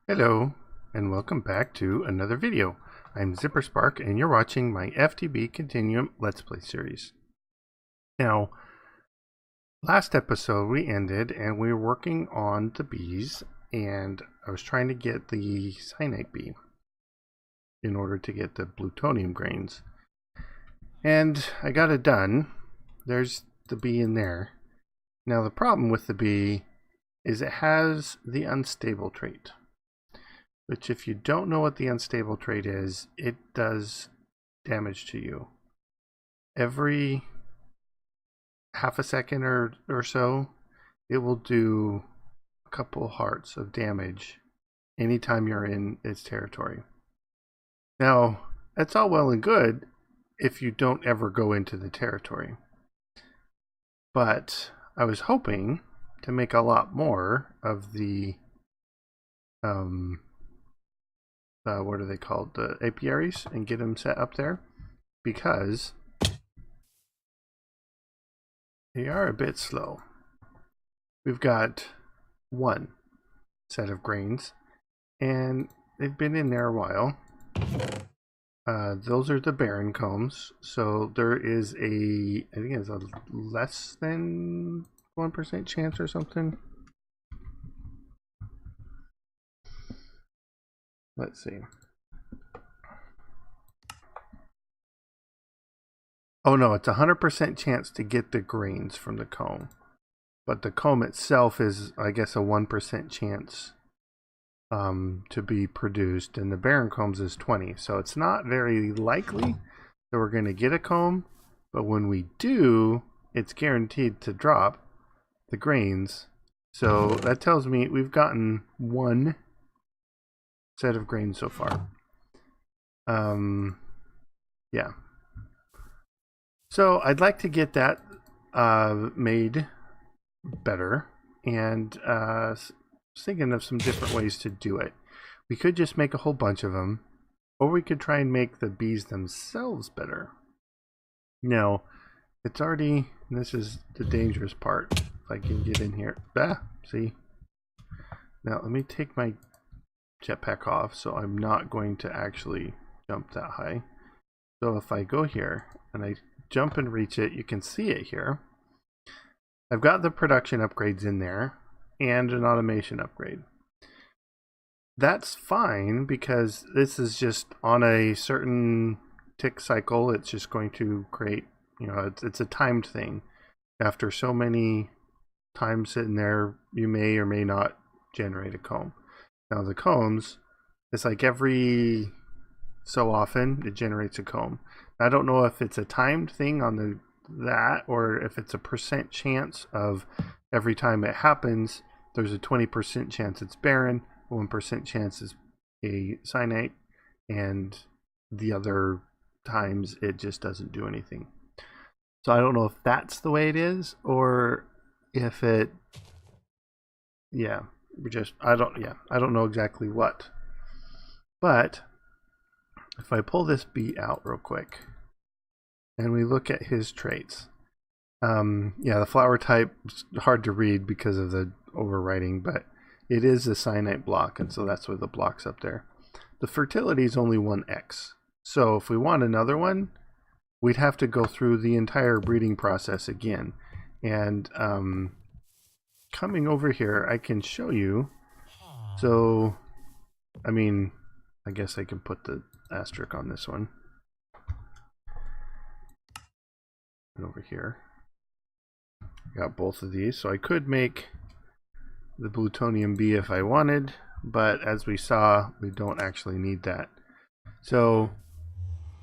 Hello, and welcome back to another video. I'm ZpprSprk, and you're watching my FTB Continuum Let's Play series. Now, last episode we ended, and we were working on the bees, and I was trying to get the Cyanite bee in order to get the plutonium grains. And I got it done. There's the bee in there. Now, the problem with the bee is it has the unstable trait. Which, if you don't know what the unstable trait is, it does damage to you. Every half a second or so, it will do a couple hearts of damage anytime you're in its territory. Now, that's all well and good if you don't ever go into the territory. But I was hoping to make a lot more of the what are they called? The apiaries, and get them set up there, because they are a bit slow. We've got one set of grains, and they've been in there a while. Those are the barren combs, so there is I think it's a less than 1% chance or something. Let's see. Oh no, it's 100% chance to get the grains from the comb. But the comb itself is, I guess, a 1% chance to be produced. And the barren combs is 20. So it's not very likely that we're going to get a comb. But when we do, it's guaranteed to drop the grains. So that tells me we've gotten one set of grains so far. Yeah. So I'd like to get that made better, and I was thinking of some different ways to do it. We could just make a whole bunch of them, or we could try and make the bees themselves better. Now, it's already, this is the dangerous part. If I can get in here. See? Now let me take my jetpack off, so I'm not going to actually jump that high. So if I go here and I jump and reach it, you can see it here. I've got the production upgrades in there and an automation upgrade. That's fine because this is just on a certain tick cycle. It's just going to create, it's a timed thing. After so many times sitting there, you may or may not generate a comb. Now the combs, it's like every so often it generates a comb. I don't know if it's a timed thing on that or if it's a percent chance of every time it happens. There's a 20% chance it's barren, 1% chance is a cyanite, and the other times it just doesn't do anything. So I don't know if that's the way it is or if it, I don't know exactly what. But if I pull this bee out real quick and we look at his traits, the flower type is hard to read because of the overwriting, but it is a cyanite block, and so that's why the block's up there. The fertility is only 1x, so if we want another one, we'd have to go through the entire breeding process again. And coming over here, I can show you. So, I mean, I guess I can put the asterisk on this one. And over here, got both of these. So I could make the plutonium bee if I wanted, but as we saw, we don't actually need that. So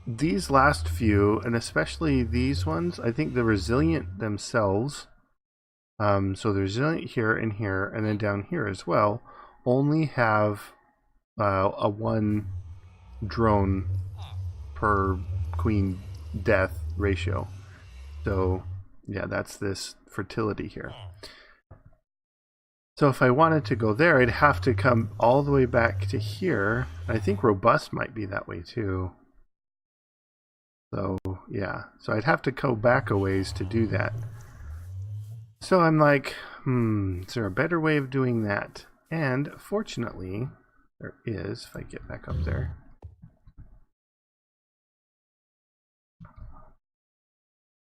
these last few, and especially these ones, I think the resilient themselves, so the resilient here and here, and then down here as well, only have a 1 drone per queen death ratio. So yeah, that's this fertility here. So if I wanted to go there, I'd have to come all the way back to here. I think robust might be that way too. So yeah, so I'd have to go back a ways to do that. So I'm like, is there a better way of doing that? And fortunately, There is, if I get back up there.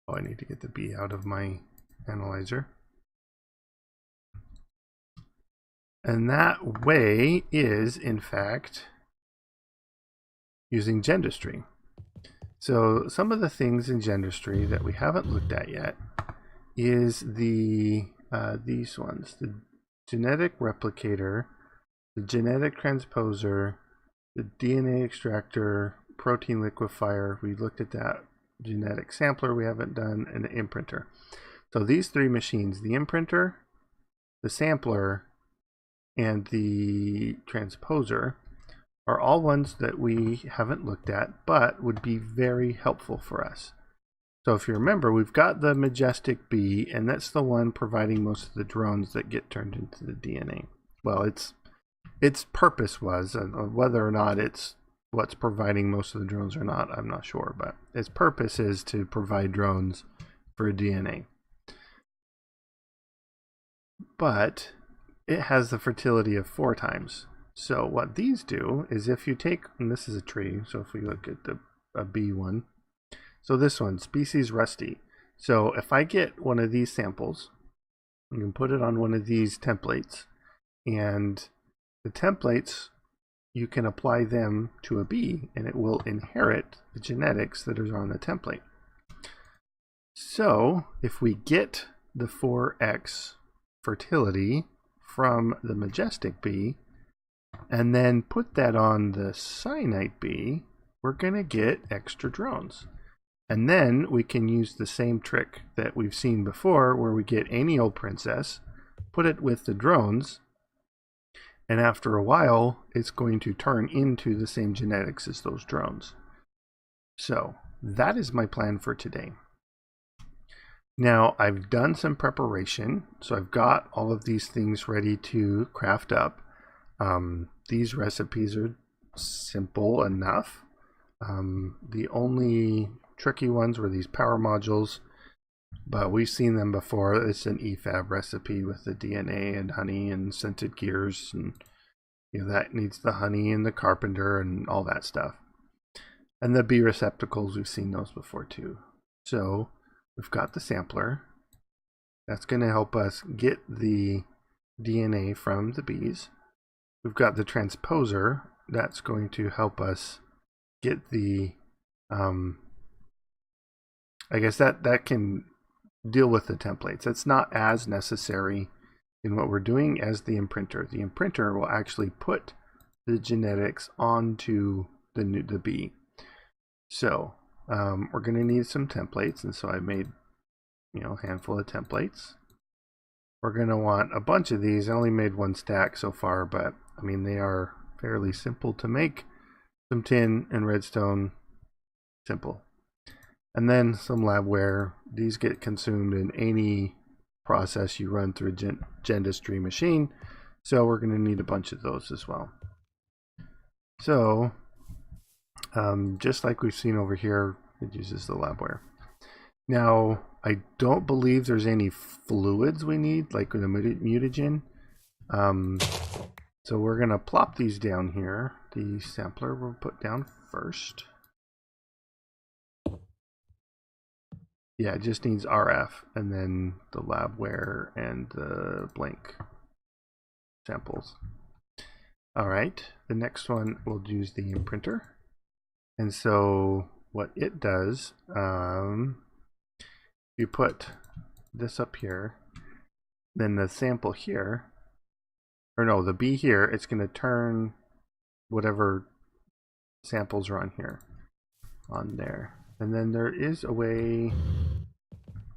Oh, I need to get the B out of my analyzer. And that way is, in fact, using gendustry. So some of the things in gendustry that we haven't looked at yet is these ones: the genetic replicator, the genetic transposer, the DNA extractor, protein liquefier. We looked at that. Genetic sampler we haven't done, and the imprinter. So these three machines, the imprinter, the sampler, and the transposer, are all ones that we haven't looked at but would be very helpful for us. So if you remember, we've got the Majestic Bee, and that's the one providing most of the drones that get turned into the DNA. Well, its purpose was, whether or not it's what's providing most of the drones or not, I'm not sure, but its purpose is to provide drones for DNA. But it has the fertility of 4 times. So what these do is, if you take, and this is a tree, so if we look at a bee one, so this one, species Rusty. So if I get one of these samples, you can put it on one of these templates, and the templates, you can apply them to a bee, and it will inherit the genetics that are on the template. So if we get the 4x fertility from the Majestic Bee, and then put that on the Cyanite Bee, we're going to get extra drones. And then we can use the same trick that we've seen before, where we get any old princess, put it with the drones, and after a while, it's going to turn into the same genetics as those drones. So that is my plan for today. Now, I've done some preparation, so I've got all of these things ready to craft up. These recipes are simple enough. The only tricky ones were these power modules, but we've seen them before. It's an EFAB recipe with the DNA and honey and scented gears, and that needs the honey and the carpenter and all that stuff. And the bee receptacles, we've seen those before too. So we've got the sampler. That's going to help us get the DNA from the bees. We've got the transposer. That's going to help us get the, I guess that can deal with the templates. It's not as necessary in what we're doing as the imprinter. The imprinter will actually put the genetics onto the bee. So we're going to need some templates, and so I made a handful of templates. We're going to want a bunch of these. I only made one stack so far, but I mean, they are fairly simple to make. Some tin and redstone, simple. And then some labware. These get consumed in any process you run through a gendustry machine, so we're going to need a bunch of those as well. So just like we've seen over here, it uses the labware. Now, I don't believe there's any fluids we need, like with a mutagen. So we're going to plop these down here. The sampler we'll put down first. Yeah, it just needs RF, and then the labware and the blank samples. Alright, the next one we'll use the imprinter. And so what it does, you put this up here, then the sample here, or no, the bee here, it's going to turn whatever samples are on here on there. And then there is a way,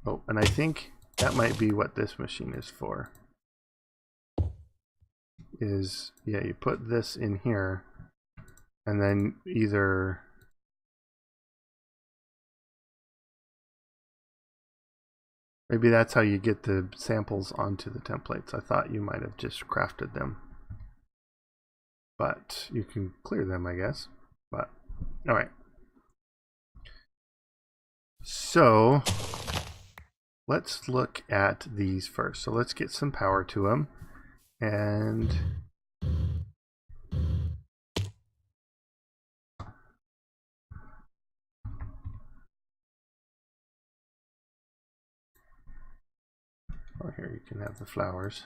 oh, and I think that might be what this machine is for. Is, yeah, you put this in here, and then either maybe that's how you get the samples onto the templates. I thought you might have just crafted them, but you can clear them, I guess. But all right. So let's look at these first. So let's get some power to them, and Oh, here you can have the flowers.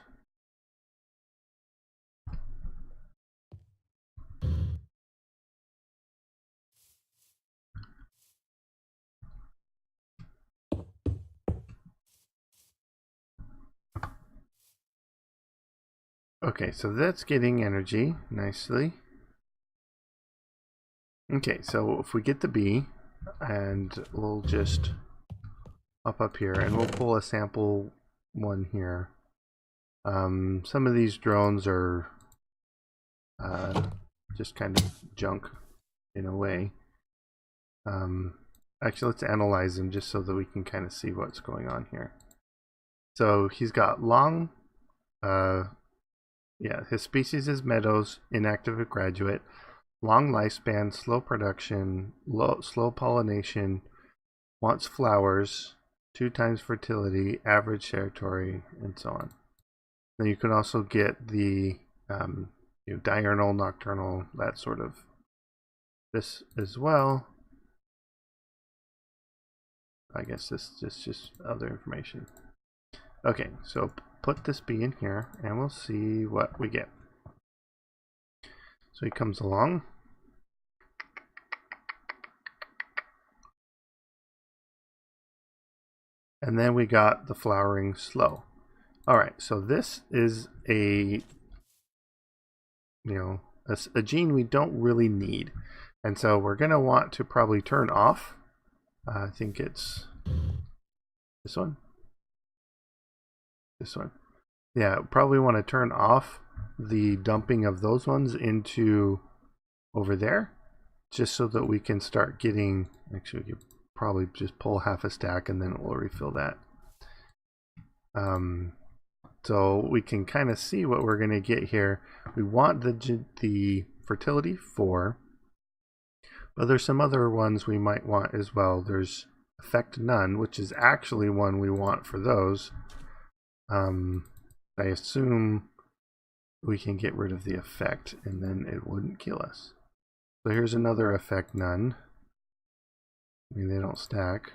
Okay, so that's getting energy nicely. Okay, so if we get the bee, and we'll just up here, and we'll pull a sample one here. Some of these drones are just kind of junk in a way. Actually, let's analyze them just so that we can kind of see what's going on here. So he's got long, his species is meadows, inactive graduate, long lifespan, slow production, slow pollination, wants flowers, 2 times fertility, average territory, and so on. Then you can also get the diurnal, nocturnal, that sort of this as well. I guess this is just other information. Okay, so put this bee in here and we'll see what we get. So he comes along. And then we got the flowering slow. Alright, so this is a gene we don't really need. And so we're going to want to probably turn off. I think it's this one. This one. Yeah, probably want to turn off the dumping of those ones into over there, just so that we can start getting, actually we could probably just pull half a stack and then it will refill that. So we can kind of see what we're going to get here. We want the fertility 4, but there's some other ones we might want as well. There's effect none, which is actually one we want for those. I assume we can get rid of the effect and then it wouldn't kill us. So here's another effect none. I mean, they don't stack.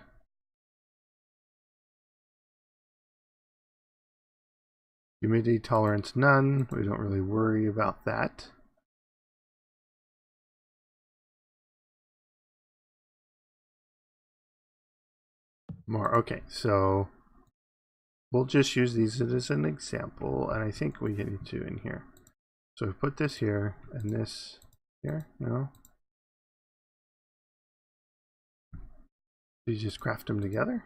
Humidity tolerance none. We don't really worry about that. More. Okay, so we'll just use these as an example, and I think we need to in here. So we put this here and this here. No. You just craft them together?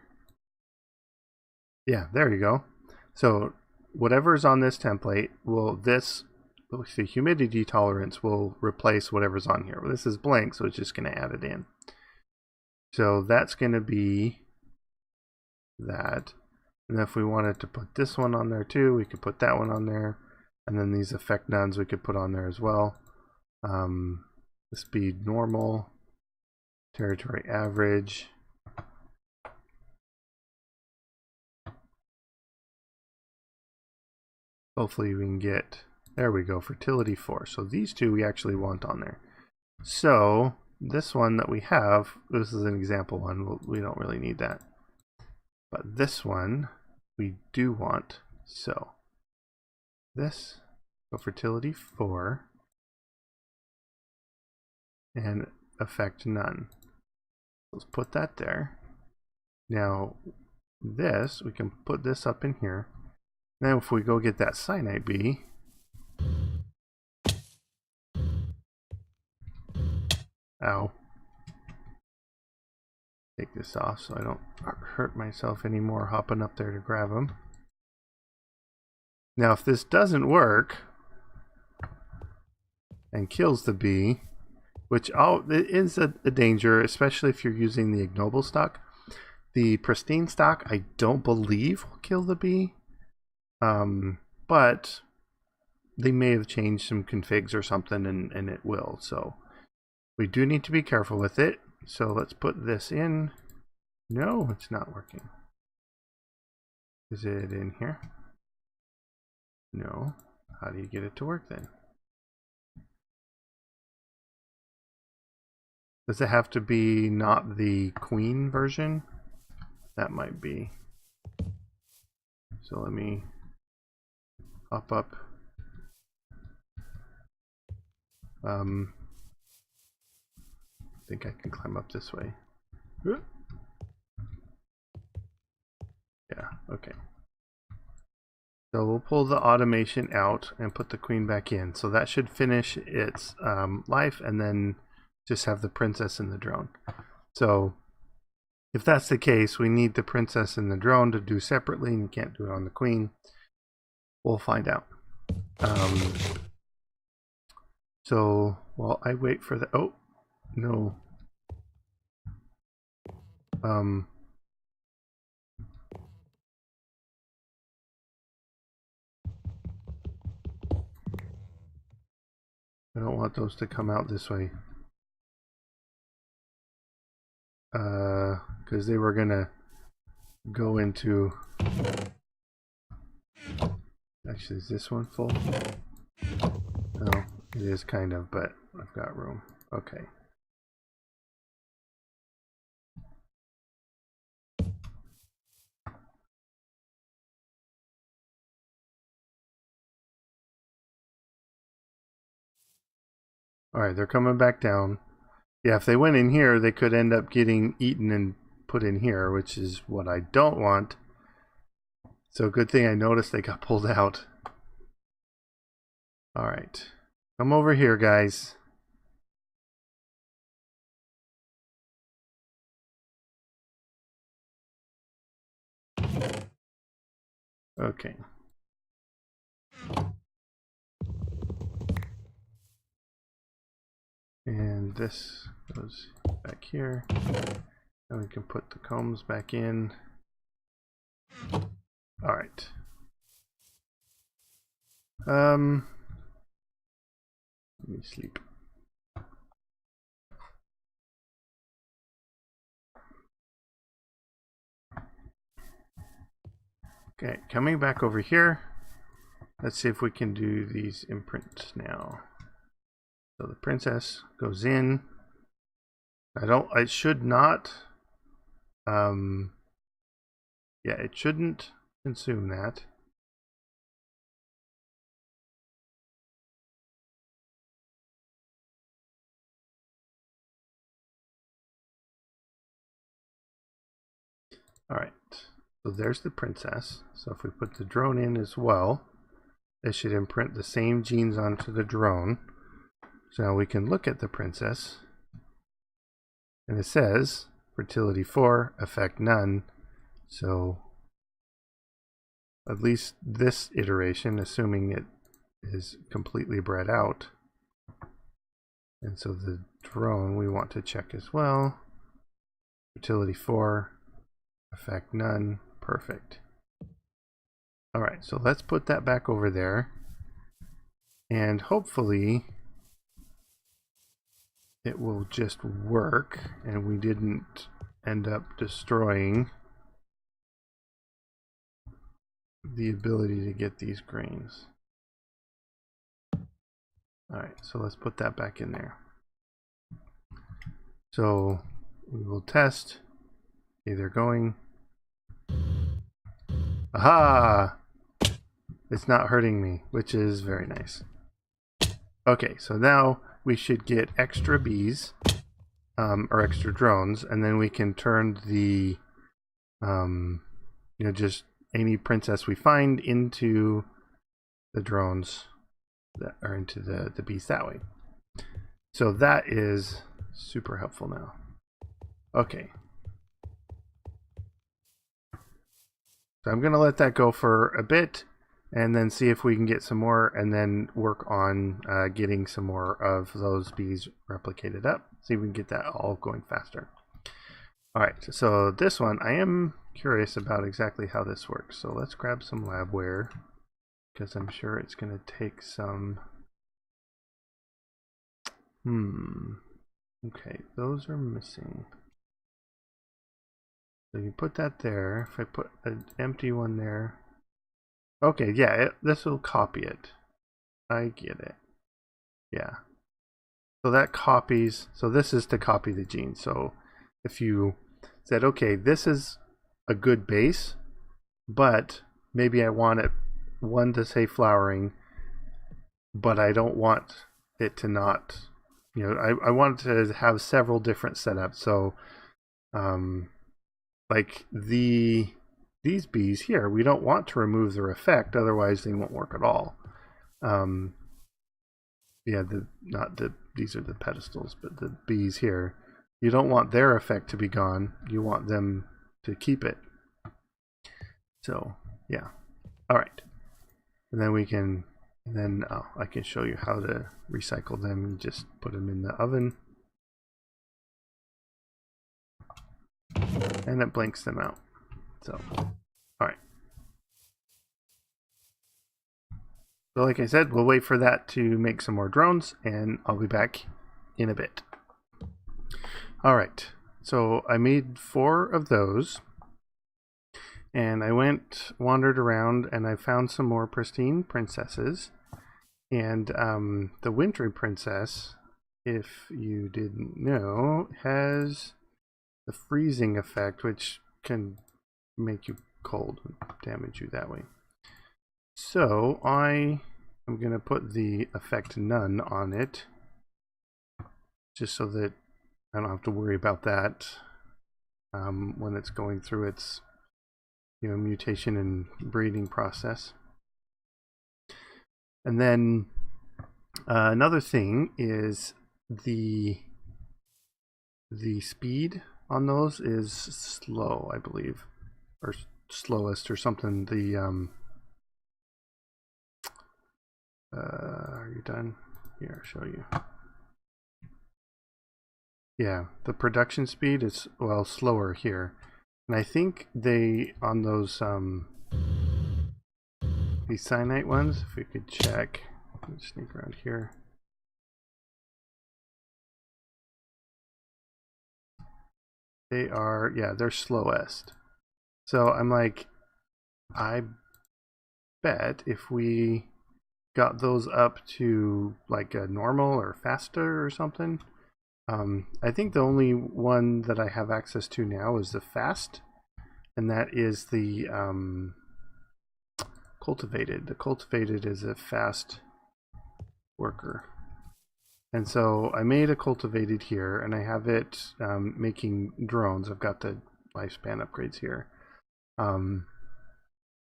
Yeah, there you go. So whatever's on this template will the humidity tolerance will replace whatever's on here. Well, this is blank, so it's just going to add it in. So that's going to be that. And if we wanted to put this one on there too, we could put that one on there. And then these effect nones we could put on there as well. The speed normal, territory average. Hopefully we can get, there we go, fertility 4. So these two we actually want on there. So this one that we have, this is an example one, we don't really need that. But this one we do want. So this, so fertility 4 and effect none. Let's put that there. Now this, we can put this up in here. Now if we go get that cyanite bee, ow, take this off so I don't hurt myself anymore hopping up there to grab them. Now if this doesn't work and kills the bee, which it is a danger, especially if you're using the ignoble stock. The pristine stock I don't believe will kill the bee. But they may have changed some configs or something and it will. So we do need to be careful with it. So let's put this in. No, it's not working. Is it in here? No. How do you get it to work then? Does it have to be not the queen version? That might be. so let me hop up. I think I can climb up this way. Yeah, okay. So we'll pull the automation out and put the queen back in. So that should finish its life, and then just have the princess and the drone. So if that's the case, we need the princess and the drone to do separately, and you can't do it on the queen. We'll find out. So while I wait for the... Oh, no. I don't want those to come out this way. Because they were gonna go into... Actually, is this one full? No, it is kind of, but I've got room. Okay. Alright, they're coming back down. Yeah, if they went in here, they could end up getting eaten and put in here, which is what I don't want. So good thing I noticed they got pulled out. Alright. Come over here, guys. Okay. And this goes back here. And we can put the combs back in. Alright. Let me sleep. Okay, coming back over here. Let's see if we can do these imprints now. So the princess goes in. I should not, yeah, it shouldn't consume that. Alright, so there's the princess. So if we put the drone in as well, it should imprint the same genes onto the drone. So now we can look at the princess. And it says, fertility 4, effect none. So at least this iteration, assuming it is completely bred out. And so the drone we want to check as well. Fertility 4, effect none, perfect. Alright, so let's put that back over there. And hopefully it will just work and we didn't end up destroying the ability to get these grains. Alright, so let's put that back in there. So we will test. Okay, they're going. Aha! It's not hurting me, which is very nice. Okay, so now we should get extra bees, or extra drones, and then we can turn the, just any princess we find into the drones that are into the bees that way. So that is super helpful now. Okay. So I'm going to let that go for a bit and then see if we can get some more and then work on getting some more of those bees replicated up. See if we can get that all going faster. Alright, so this one, I am curious about exactly how this works. So let's grab some labware because I'm sure it's going to take some... Okay, those are missing. So you put that there. If I put an empty one there. Okay, yeah, this will copy it. I get it. Yeah. So that copies. So this is to copy the gene. So if you said, okay, this is a good base, but maybe I want it one to say flowering, but I don't want it to not, I want to have several different setups. So like these bees here, we don't want to remove their effect, otherwise they won't work at all. Yeah, these are the pedestals, but the bees here, you don't want their effect to be gone. You want them to keep it. So yeah, all right. And then I can show you how to recycle them and just put them in the oven. And it blanks them out. So, all right. So like I said, we'll wait for that to make some more drones, and I'll be back in a bit. All right, so I made 4 of those, and I wandered around, and I found some more pristine princesses. And the wintry princess, if you didn't know, has the freezing effect, which can make you cold and damage you that way. So I am going to put the effect none on it, just so that I don't have to worry about that when it's going through its mutation and breeding process. And then another thing is the speed on those is slow, I believe, or slowest or something. The are you done? Here, I'll show you. Yeah, the production speed is, well, slower here. And I think they, on those these Cyanite ones, if we could check, let's sneak around here. They are, yeah, they're slowest. So I'm like, I bet if we got those up to like a normal or faster or something, I think the only one that I have access to now is the fast, and that is the cultivated. The cultivated is a fast worker. And so I made a cultivated here, and I have it making drones. I've got the lifespan upgrades here,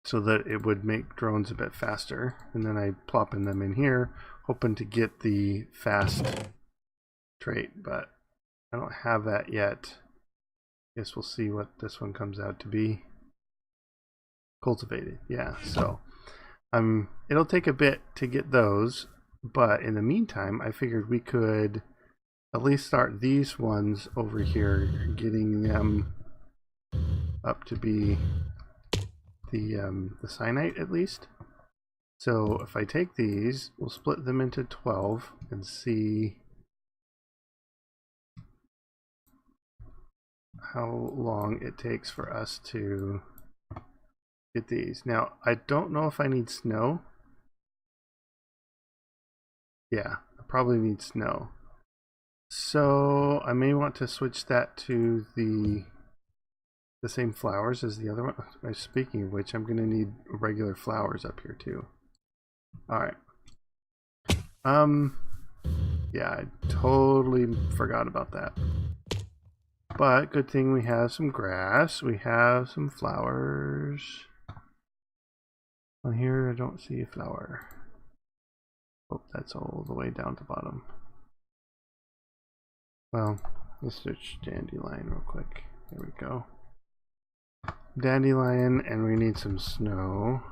so that it would make drones a bit faster. And then I plopping them in here, hoping to get the fast trait, but I don't have that yet. Guess we'll see what this one comes out to be. Cultivated, yeah. So it'll take a bit to get those, but in the meantime I figured we could at least start these ones over here, getting them up to be the Cyanite at least. So if I take these, we'll split them into 12 and see how long it takes for us to get these. Now, I don't know if I need snow. Yeah, I probably need snow. So I may want to switch that to the same flowers as the other one. Speaking of which, I'm going to need regular flowers up here too. Alright. Yeah, I totally forgot about that. But good thing we have some grass, we have some flowers. On here I don't see a flower. Oh, that's all the way down to the bottom. Well, let's search dandelion real quick. There we go. Dandelion, and we need some snow.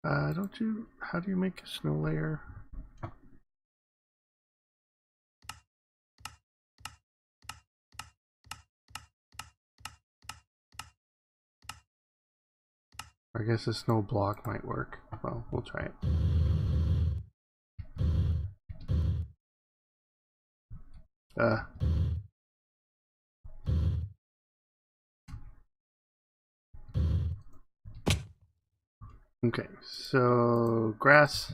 How do you make a snow layer? I guess a snow block might work. Well, we'll try it. Okay, so grass.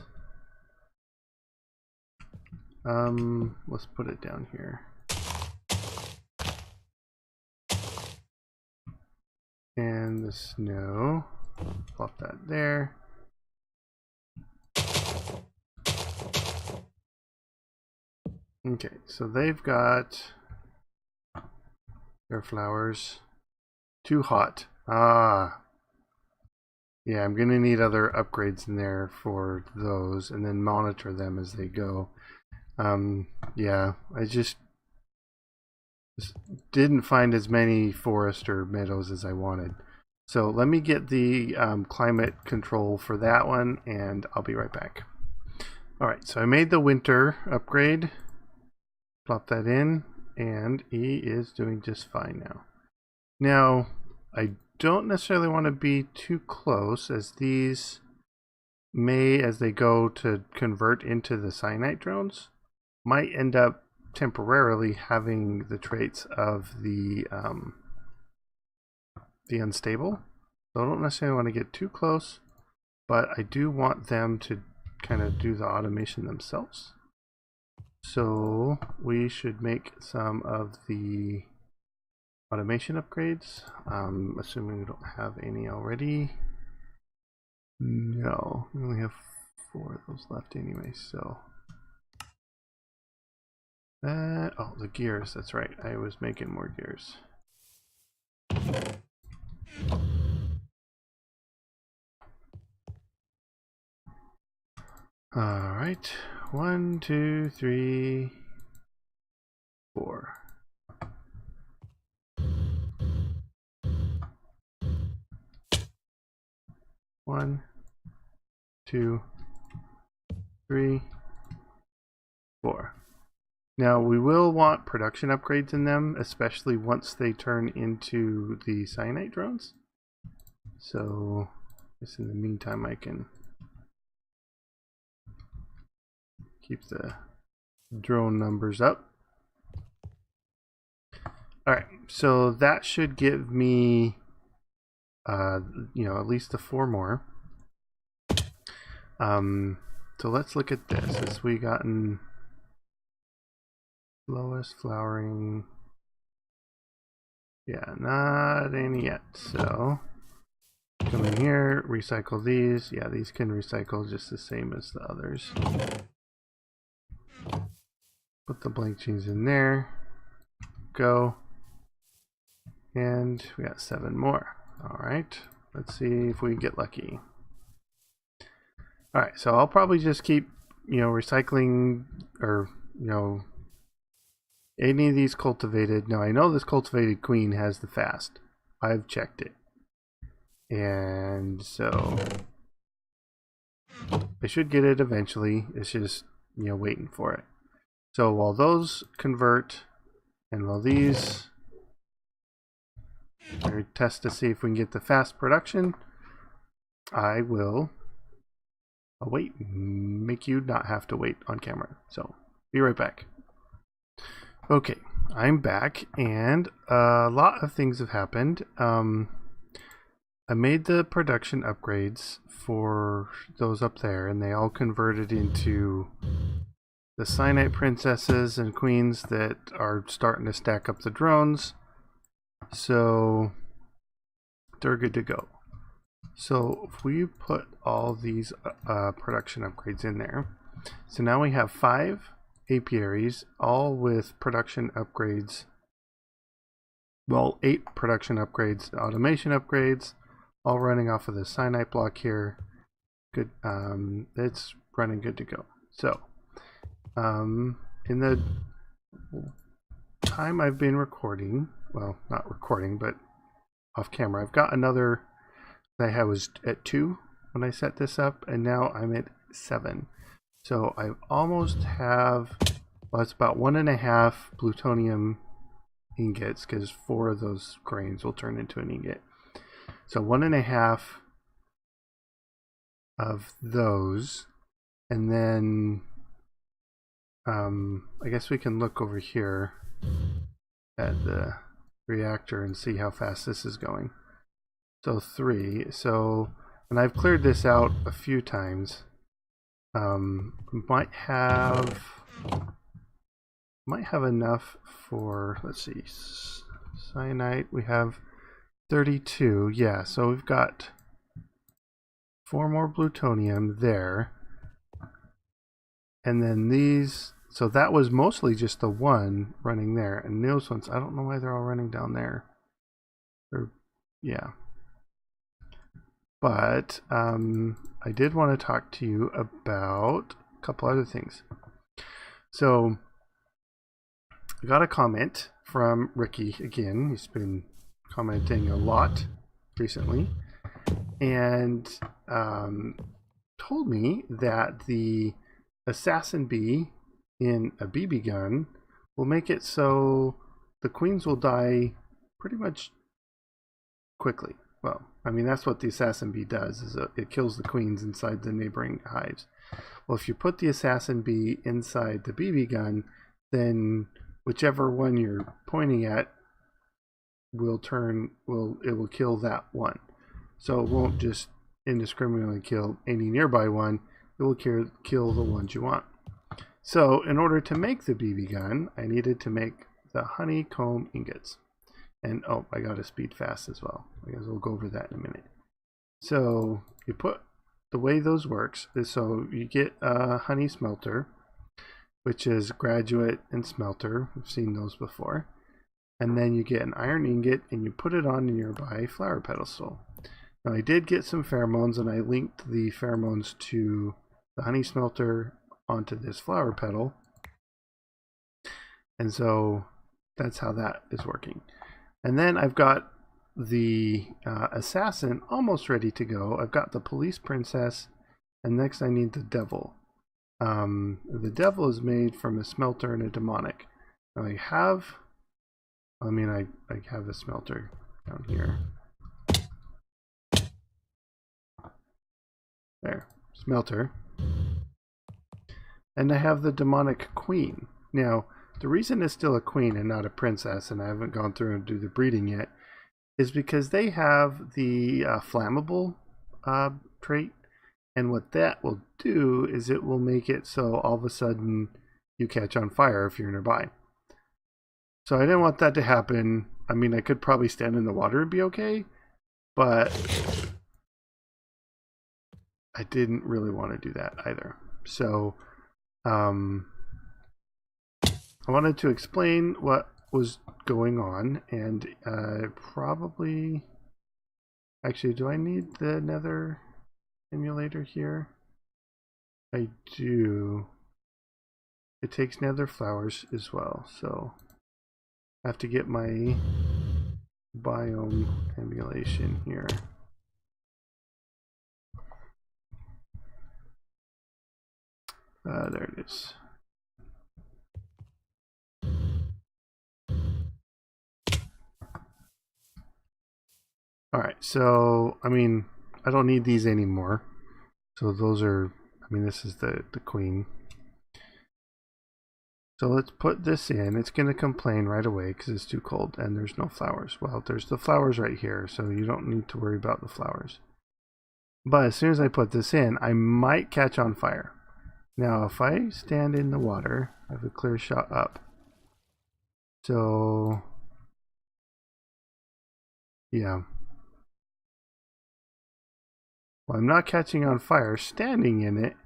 Let's put it down here. And the snow, plop that there. Okay, so they've got their flowers too hot. Ah, yeah, I'm gonna need other upgrades in there for those, and then monitor them as they go. Yeah, I just didn't find as many forest or meadows as I wanted. So let me get the climate control for that one, and I'll be right back. Alright, so I made the winter upgrade. Plop that in, and he is doing just fine now. Now, I don't necessarily want to be too close, as these may, as they go to convert into the Cyanite drones, might end up temporarily having the traits of the unstable. So I don't necessarily want to get too close, but I do want them to kind of do the automation themselves. So we should make some of the automation upgrades, assuming we don't have any already. No, we only have 4 of those left anyway, so oh, the gears, that's right, I was making more gears. Alright, 1, 2, 3, 4. One, 2, 3, 4. Now we will want production upgrades in them, especially once they turn into the Cyanite drones. So I guess in the meantime I can keep the drone numbers up. Alright, so that should give me at least the 4 more. So let's look at this. As we gotten lowest flowering, yeah, not any yet. So come in here, recycle these. Yeah, these can recycle just the same as the others. Put the blank chains in there. Go. And we got 7 more. Alright, let's see if we get lucky. Alright, so I'll probably just keep, recycling, or, any of these cultivated. Now I know this cultivated queen has the fast. I've checked it. And so I should get it eventually. It's just, waiting for it. So while those convert, and while these test to see if we can get the fast production, I'll wait, make you not have to wait on camera. So be right back. Okay, I'm back, and a lot of things have happened. I made the production upgrades for those up there, and they all converted into the Cyanite princesses and queens that are starting to stack up the drones. So they're good to go. So if we put all these production upgrades in there, so now we have 5 apiaries, all with production upgrades. Well, 8 production upgrades, automation upgrades, all running off of the Cyanite block here. Good, it's running good to go. So in the time I've been recording, well, not recording, but off camera, I've got another. I was at 2 when I set this up, and now I'm at 7. So I almost have, well, it's about 1.5 plutonium ingots, because 4 of those grains will turn into an ingot. So 1.5 of those, and then I guess we can look over here at the reactor and see how fast this is going. So 3. So, and I've cleared this out a few times. Might have enough for, let's see, Cyanite. We have 32, yeah, so we've got 4 more plutonium there. And then these, so that was mostly just the one running there. And those ones, I don't know why they're all running down there. Yeah. But I did want to talk to you about a couple other things. So I got a comment from Ricky again. He's been commenting a lot recently. And told me that the assassin bee in a BB gun will make it so the queens will die pretty much quickly. Well, I mean, that's what the assassin bee does, is it kills the queens inside the neighboring hives. Well, if you put the assassin bee inside the BB gun, then whichever one you're pointing at will kill that one. So it won't just indiscriminately kill any nearby one, it will kill the ones you want. So in order to make the BB gun, I needed to make the honeycomb ingots. And oh, I got a speed fast as well. I guess we'll go over that in a minute. So you put, the way those works is, so you get a honey smelter, which is graduate and smelter. We've seen those before. And then you get an iron ingot and you put it on a nearby flower pedestal. Now I did get some pheromones, and I linked the pheromones to the honey smelter onto this flower petal. And so that's how that is working. And then I've got the assassin almost ready to go. I've got the police princess, and next I need the devil. The devil is made from a smelter and a demonic. Now I have a smelter down here. There, smelter. And I have the demonic queen. Now, the reason it's still a queen and not a princess, and I haven't gone through and do the breeding yet, is because they have the flammable trait. And what that will do is it will make it so all of a sudden you catch on fire if you're nearby. So I didn't want that to happen. I mean, I could probably stand in the water and be okay, but I didn't really want to do that either. So I wanted to explain what was going on, and probably, actually, do I need the nether emulator here? I do. It takes nether flowers as well, so I have to get my biome emulation here. There it is. Alright, so, I mean, I don't need these anymore. So those are, I mean, this is the queen. So let's put this in. It's going to complain right away because it's too cold and there's no flowers. Well, there's the flowers right here, so you don't need to worry about the flowers. But as soon as I put this in, I might catch on fire. Now, if I stand in the water, I have a clear shot up. So, yeah. Well, I'm not catching on fire standing in it.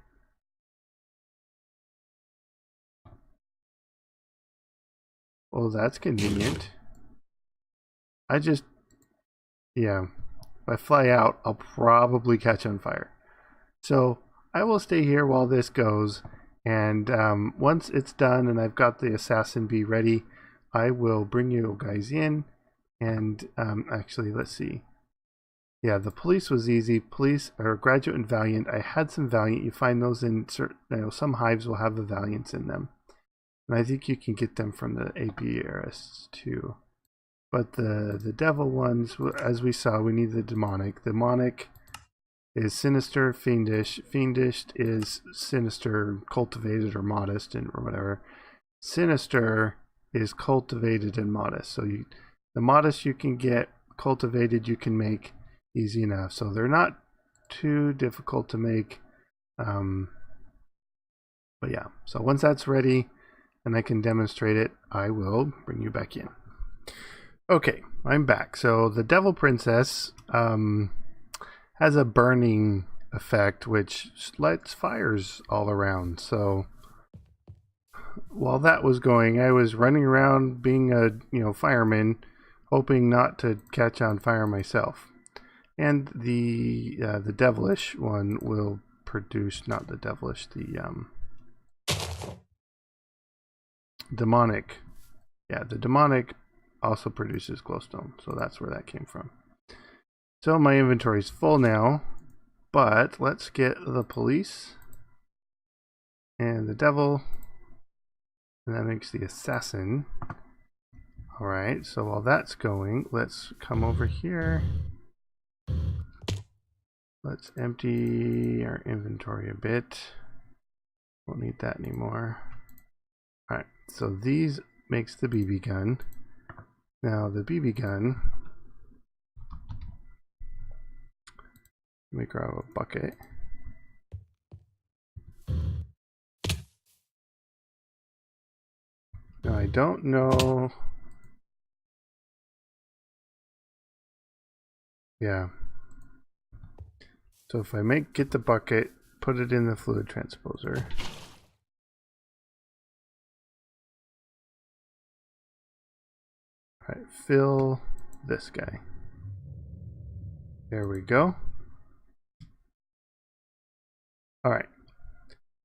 Well, that's convenient. Yeah. If I fly out, I'll probably catch on fire. So, I will stay here while this goes, and once it's done and I've got the assassin bee ready, I will bring you guys in. And actually, let's see. Yeah, the police was easy. Police or graduate and valiant. I had some valiant. You find those in certain, some hives will have the valiants in them, and I think you can get them from the apiarists too. But the devil ones, as we saw, we need the demonic. Demonic is sinister, fiendish. Fiendish is sinister, cultivated, or modest, or whatever. Sinister is cultivated and modest. So the modest you can get, cultivated you can make easy enough. So they're not too difficult to make. But yeah, so once that's ready and I can demonstrate it, I will bring you back in. Okay, I'm back. So the Devil Princess has a burning effect which lights fires all around. So while that was going, I was running around being a fireman, hoping not to catch on fire myself. And the devilish one will produce, not the devilish, the demonic. Yeah, the demonic also produces glowstone, so that's where that came from. So my inventory's full now, but let's get the police and the devil, and that makes the assassin. Alright, so while that's going, let's come over here. Let's empty our inventory a bit. Won't need that anymore. Alright, so these makes the BB gun. Now the BB gun, let me grab a bucket. Now I don't know. Yeah. So if I get the bucket, put it in the fluid transposer. Alright, fill this guy. There we go. Alright.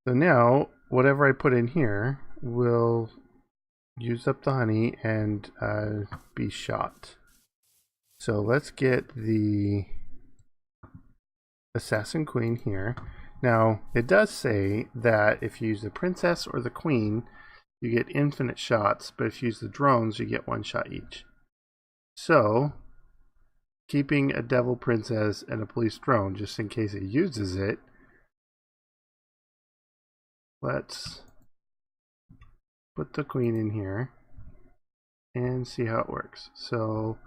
So now, whatever I put in here will use up the honey and be shot. So let's get the Assassin Queen here. Now, it does say that if you use the Princess or the Queen, you get infinite shots, but if you use the drones, you get one shot each. So, keeping a Devil Princess and a Police Drone, just in case it uses it, let's put the Queen in here and see how it works. So,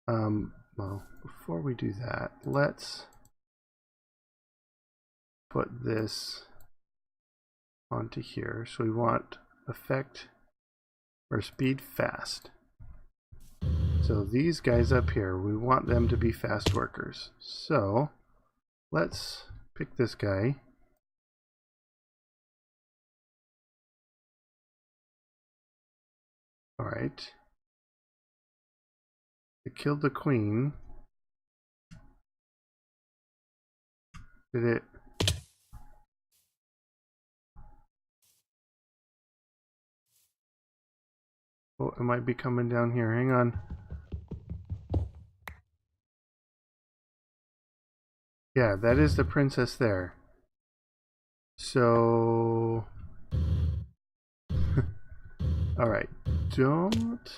well, before we do that, let's put this onto here. So we want effect or speed fast. So these guys up here, we want them to be fast workers. So let's pick this guy. Alright. It killed the queen. Did it? Oh, it might be coming down here. Hang on. Yeah, that is the princess there. So... Alright, don't...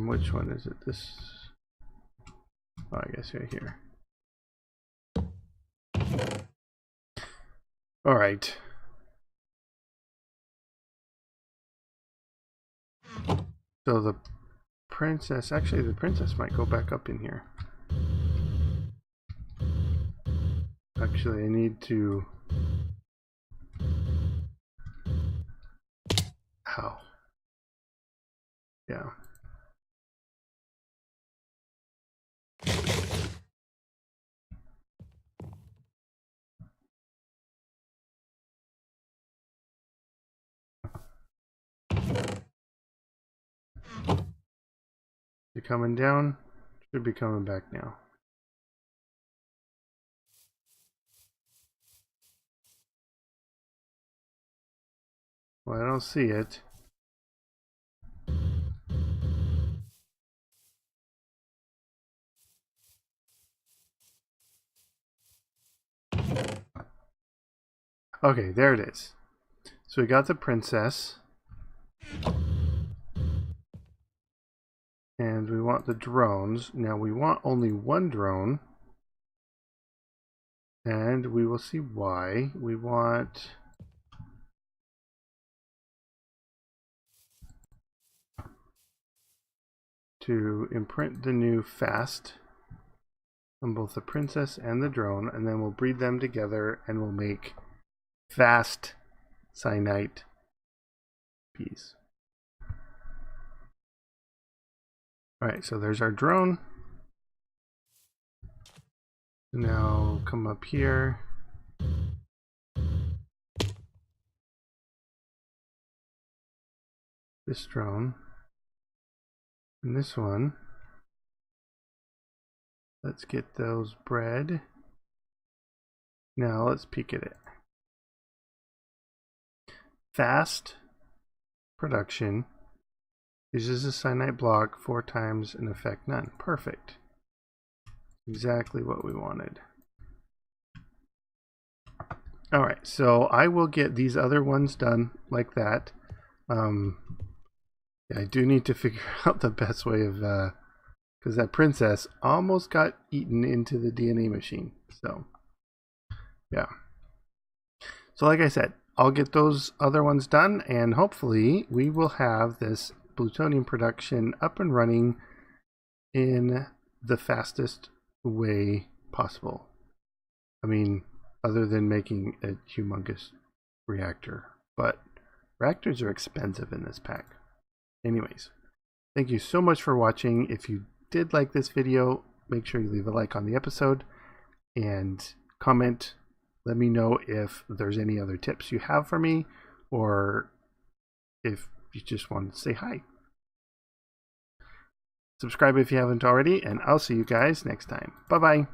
which one is it? This... Oh, I guess right here. Alright. So the princess... Actually, the princess might go back up in here. Actually, I need to... Ow. Yeah. You're coming down? Should be coming back now. Well, I don't see it. Okay, there it is. So we got the princess. And we want the drones. Now we want only one drone. And we will see why. We want... to imprint the new fast on both the princess and the drone, and then we'll breed them together and we'll make fast cyanite piece. Alright, so there's our drone. Now come up here. This drone. And this one. Let's get those bred. Now let's peek at it. Fast production uses a cyanite block 4 times and effect none. Perfect. Exactly what we wanted. Alright, so I will get these other ones done like that. Yeah, I do need to figure out the best way of because that princess almost got eaten into the DNA machine. So, yeah. So like I said, I'll get those other ones done, and hopefully we will have this plutonium production up and running in the fastest way possible. I mean, other than making a humongous reactor. But reactors are expensive in this pack. Anyways, thank you so much for watching. If you did like this video, make sure you leave a like on the episode and comment. Let me know if there's any other tips you have for me, or if you just want to say hi. Subscribe if you haven't already, and I'll see you guys next time. Bye bye.